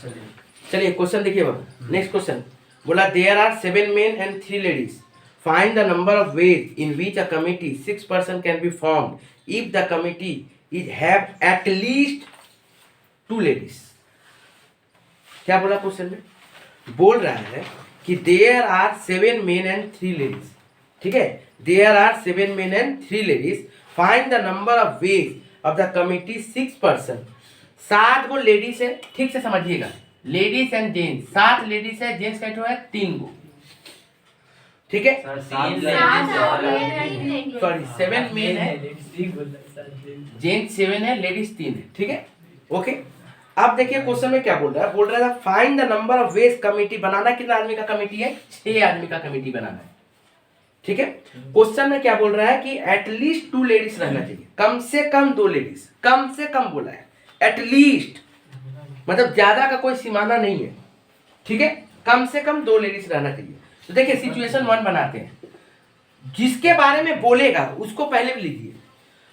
चलिए क्वेश्चन देखिए बाबा। Next question बोला there are 7 men and 3 ladies. Find the number of ways in which a committee 6 person can be formed if the committee is have at least 2 ladies. क्या बोला question में? बोल रहा है कि there are 7 men and 3 ladies. ठीक है, there are 7 men and 3 ladies. Find the number of ways of the committee 6 person. 7 go ladies है, ठीक से समझिएगा, लेडीज एंड जेंट्स, 7 लेडीज है, जेंट्स का है 3 गो, ठीक है, सॉरी 7 मेन है, जेंट्स 7 है, लेडीज 3 है, ठीक है, ओके। अब देखिए क्वेश्चन में क्या बोल रहा है, बोल रहा है find the number of ways committee बनाना, कितना आदमी का कमेटी है, 6 आदमी का कमेटी बनाना है, ठीक है। क्वेश्चन में क्या बोल रहा है कि एटलीस्ट 2 लेडीज रहना चाहिए, कम से कम 2 लेडीज, कम से कम बोला है, एटलीस्ट मतलब ज्यादा का कोई सीमाना नहीं है, ठीक है, कम से कम 2 लेडीज रहना चाहिए। तो देखिए सिचुएशन 1 बनाते हैं, जिसके बारे में बोलेगा उसको पहले भी लीजिए।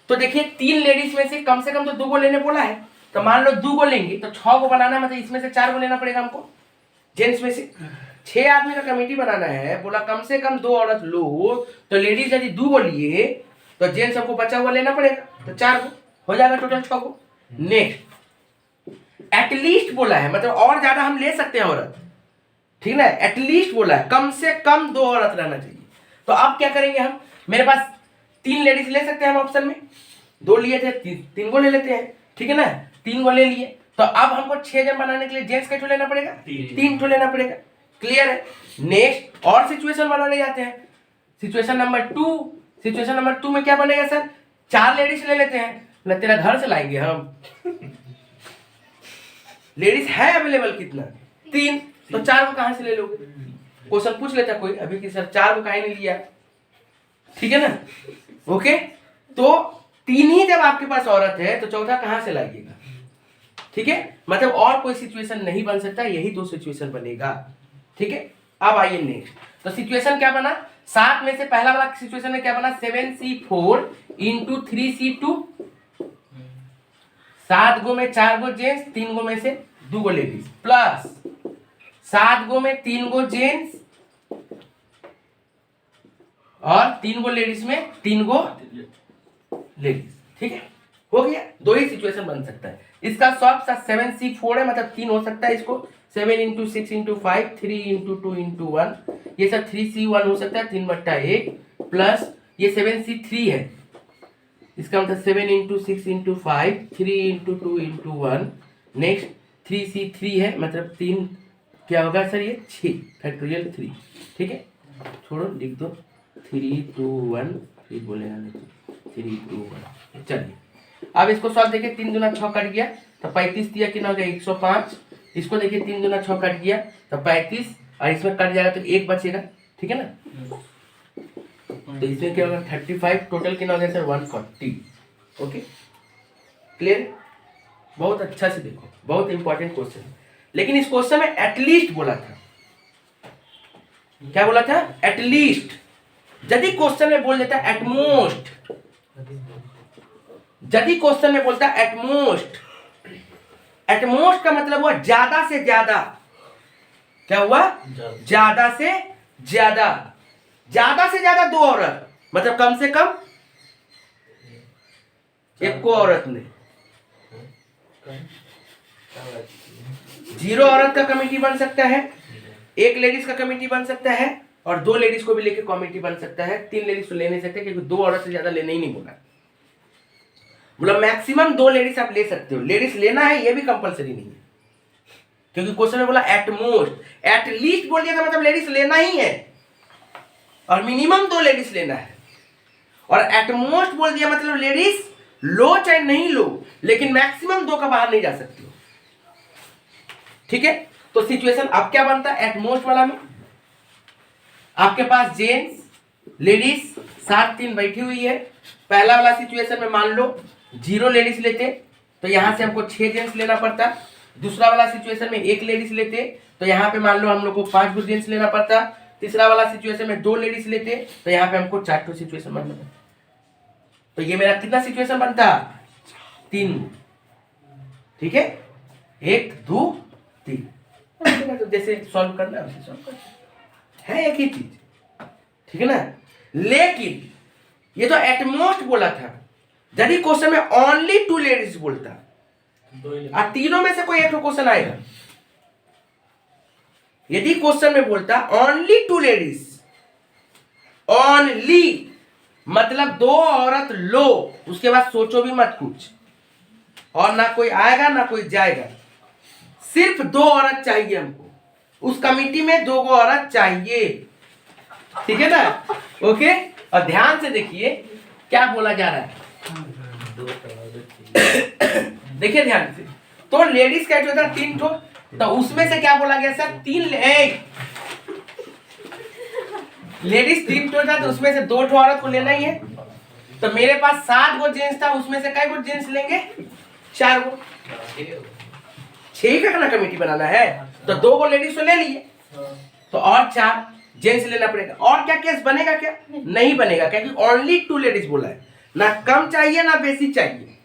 तो देखिए 3 लेडीज में से कम तो 2 गो लेने बोला है, तो मान लो 2 गो लेंगे तो 6 गो बनाना, मतलब इसमें से 4 गो लेना पड़ेगा हमको, जेंट्स में से 6 आदमी का कमेटी बनाना है, बोला कम से कम 2 औरत लो, तो लेडीज यदि 2 गो लिए तो जेंट्स सबको बचा हुआ लेना पड़ेगा, तो 4 गो हो जाएगा, टोटल 6 गो। नेक्स्ट एटलीस्ट बोला है, मतलब और ज्यादा हम ले सकते हैं औरत, ठीक ना, एटलीस्ट बोला है, कम से कम 2 औरत रहना चाहिए। तो अब क्या करेंगे हम, मेरे पास 3 लेडीज ले सकते हैं हम ऑप्शन में, 2 लिए थे, 3 गो ले लेते हैं, ठीक है ना, 3 गो ले लिए, तो अब हमको 6 जन बनाने के लिए जेंट्स का लेना पड़ेगा, 3 ठो लेना पड़ेगा, क्लियर है। नेक्स्ट और सिचुएशन बनाने जाते हैं, सिचुएशन नंबर 2, सिचुएशन नंबर 2 में क्या बनेगा सर, 4 लेडीज ले लेते हैं, ना तेरा घर से लाएंगे हम, लेडीज है अवेलेबल कितना, 3, तो 4 को कहां से ले लोगे, क्वेश्चन पूछ लेता कोई अभी कि सर 4 को कहां नहीं लिया, ठीक है ना, ओके। तो 3 ही जब आपके पास औरत है तो चौथा कहां से लाइएगा, ठीक है, मतलब और कोई सिचुएशन नहीं बन सकता, यही 2 सिचुएशन बनेगा, ठीक है। अब आइए नेक्स्ट, तो सिचुएशन क्या बना, 7 में से पहला वाला सिचुएशन में क्या बना, 7C4 इंटू 3C2, 7 गो में 4 गो जेंट्स, 3 गो में से 2 गो लेडीज, प्लस 7 गो में 3 गो जेंट्स और 3 गो लेडीज में 3 गो लेडीज, ठीक है, हो गया। 2 ही सिचुएशन बन सकता है, इसका सॉल्व 7C4 है, मतलब 3 हो सकता है, इसको 7 इंटू 6 इंटू 5, 3 इंटू 2 इंटू 1, ये सब 3C1 हो सकता है, 3/1, प्लस ये 7C3 है, इसका मतलब 7 into 6 into 5, 3 into 2 into 1, next 3C3 है, मतलब 3 क्या होगा सर, ये 6 फैक्टोरियल 3, ठीक है, छोड़ो लिख दो 3 2 1, फिर बोलेगा नहीं 3 2 1। चलिए अब इसको सॉल्व देखिए, 3 दूना 6 कट गया तो 35 दिया, कितना हो गया 105, इसको देखिए 3 दूना 6 कट गया तो 35, और इसमें कट जाएगा तो 1 बचेगा, ठीक है ना, तो इसमें क्या होगा 35, टोटल कितना हो गया सर 140, ओके, क्लियर। बहुत अच्छा से देखो, बहुत इंपॉर्टेंट क्वेश्चन है, लेकिन इस क्वेश्चन में एटलीस्ट बोला था, क्या बोला था, एटलीस्ट। यदि क्वेश्चन में बोल देता एटमोस्ट, यदि क्वेश्चन में बोलता एटमोस्ट, एटमोस्ट का मतलब हुआ ज्यादा से ज्यादा, क्या हुआ, ज्यादा से ज्यादा, ज्यादा से ज्यादा 2 औरत, मतलब कम से कम 1 को औरत ने, 0 औरत का कमेटी बन सकता है, 1 लेडीज का कमेटी बन सकता है, और 2 लेडीज को भी लेके कमेटी बन सकता है, 3 लेडीज को ले नहीं सकते क्योंकि 2 औरत से ज्यादा लेने ही नहीं बोला, बोला मैक्सिमम 2 लेडीज आप ले सकते हो, लेडीज लेना है ये भी कंपलसरी नहीं है, क्योंकि क्वेश्चन में बोला एटमोस्ट, एटलीस्ट बोल दिया था मतलब लेडीज लेना ही है, और मिनिमम 2 लेडीज लेना है, और एटमोस्ट बोल दिया मतलब लेडीज लो चाहे नहीं लो, लेकिन मैक्सिमम 2 का बाहर नहीं जा सकती हो, ठीक है। तो सिचुएशन अब क्या बनता है, एटमोस्ट वाला में आपके पास जेंट्स लेडीज 7-3 बैठी हुई है, पहला वाला सिचुएशन में मान लो 0 लेडीज लेते तो यहां से हमको 6 जेंट्स लेना पड़ता, दूसरा वाला सिचुएशन में 1 लेडीज लेते तो यहाँ पे मान लो हम लोग को 5 जेंट्स लेना पड़ता, तीसरा वाला सिचुएशन में 2 लेडीज लेते तो यहाँ पे हमको 4 सिचुएशन बनता, तो ये मेरा कितना सिचुएशन बनता, 3, ठीक है, 1 2 3, जैसे सॉल्व करना है वैसे सॉल्व करना है, एक ही चीज, ठीक है ना। लेकिन ये तो एटमोस्ट बोला था, यदि क्वेश्चन में ओनली 2 लेडीज बोलता और तीनों में से कोई एक क्वेश्चन आएगा, यदि क्वेश्चन में बोलता ओनली 2 लेडीज, ओनली मतलब 2 औरत लो, उसके बाद सोचो भी मत कुछ, और ना कोई आएगा ना कोई जाएगा, सिर्फ 2 औरत चाहिए हमको, उस कमिटी में 2 औरत चाहिए, ठीक है ना। ओके, और ध्यान से देखिए क्या बोला जा रहा है, देखिए ध्यान से। तो लेडीज का जो था 3 ठो, तो उसमें से क्या बोला गया सर, 3 लेडीज 3 ठो था, तो उसमें से 2 ठो औरत को लेना ही है। तो मेरे पास 7 गो जेंट्स था, उसमें से कै गो जेंट्स लेंगे, 4 गो, 6 का ना कमेटी बनाना है, तो 2 गो लेडीज तो ले लिए, तो और 4 जेंट्स लेना पड़ेगा। और क्या केस बनेगा, क्या नहीं बनेगा, क्योंकि ओनली 2 लेडीज बोला है, ना कम चाहिए ना बेसी चाहिए,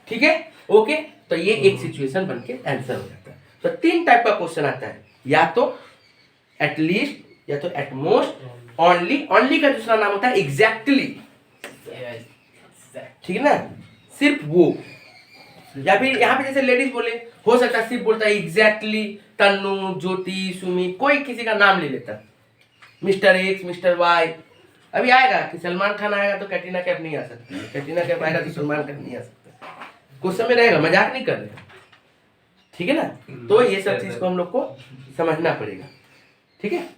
ठीक है। ओके, तो ये एक सिचुएशन बन के आंसर हो जाता है। तो 3 टाइप का क्वेश्चन आता है, या तो एटलीस्ट, या तो एटमोस्ट, ओनली, ओनली का दूसरा नाम होता है एग्जैक्टली, ठीक है ना, सिर्फ वो, या फिर यहाँ पे जैसे लेडीज बोले, हो सकता है सिर्फ बोलता है एग्जैक्टली, तन्नू, ज्योति, सुमी, कोई किसी का नाम ले लेता, मिस्टर एक्स, मिस्टर वाई। अभी आएगा कि सलमान खान आएगा तो कैटरीना कैफ नहीं आ सकती, कैटरीना कैफ आएगा तो सलमान खान नहीं आ सकता, कुछ समय रहेगा, मजाक नहीं कर रहे, ठीक है ना। तो ये सब चीज को हम लोग को समझना पड़ेगा, ठीक है।